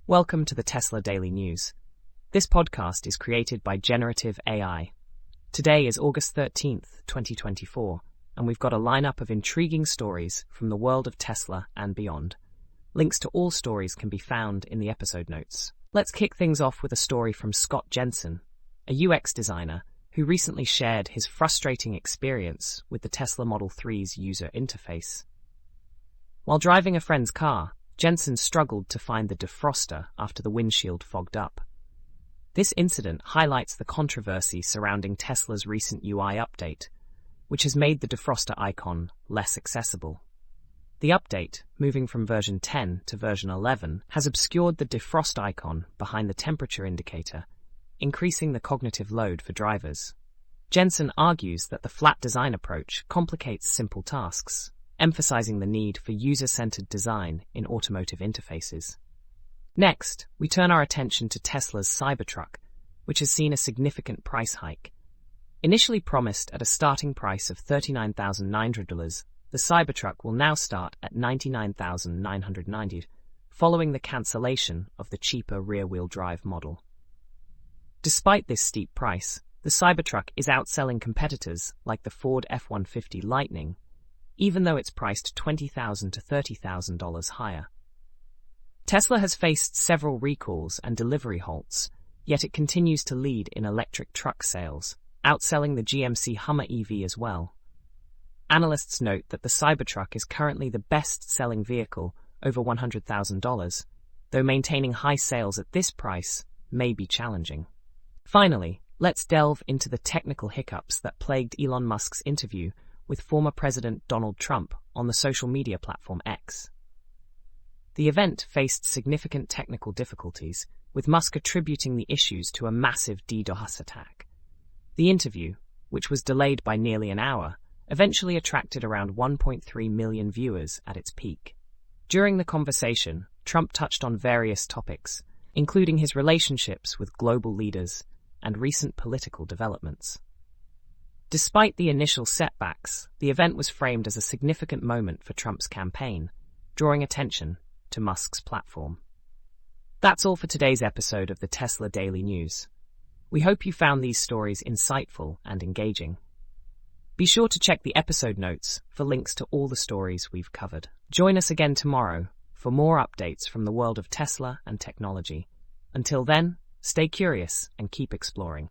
Welcome to the Tesla Daily News. This podcast is created by Generative AI. Today is August 13th, 2024, and we've got a lineup of intriguing stories from the world of Tesla and beyond. Links to all stories can be found in the episode notes. Let's kick things off with a story from Scott Jensen, a UX designer who recently shared his frustrating experience with the Tesla Model 3's user interface. While driving a friend's car, Jensen struggled to find the defroster after the windshield fogged up. This incident highlights the controversy surrounding Tesla's recent UI update, which has made the defroster icon less accessible. The update, moving from version 10 to version 11, has obscured the defrost icon behind the temperature indicator, increasing the cognitive load for drivers. Jensen argues that the flat design approach complicates simple tasks, emphasizing the need for user-centered design in automotive interfaces. Next, we turn our attention to Tesla's Cybertruck, which has seen a significant price hike. Initially promised at a starting price of $39,900, the Cybertruck will now start at $99,990, following the cancellation of the cheaper rear-wheel drive model. Despite this steep price, the Cybertruck is outselling competitors like the Ford F-150 Lightning, even though it's priced $20,000 to $30,000 higher. Tesla has faced several recalls and delivery halts, yet it continues to lead in electric truck sales, outselling the GMC Hummer EV as well. Analysts note that the Cybertruck is currently the best-selling vehicle over $100,000, though maintaining high sales at this price may be challenging. Finally, let's delve into the technical hiccups that plagued Elon Musk's interview with former President Donald Trump on the social media platform X. The event faced significant technical difficulties, with Musk attributing the issues to a massive DDoS attack. The interview, which was delayed by nearly an hour, eventually attracted around 1.3 million viewers at its peak. During the conversation, Trump touched on various topics, including his relationships with global leaders and recent political developments. Despite the initial setbacks, the event was framed as a significant moment for Trump's campaign, drawing attention to Musk's platform. That's all for today's episode of the Tesla Daily News. We hope you found these stories insightful and engaging. Be sure to check the episode notes for links to all the stories we've covered. Join us again tomorrow for more updates from the world of Tesla and technology. Until then, stay curious and keep exploring.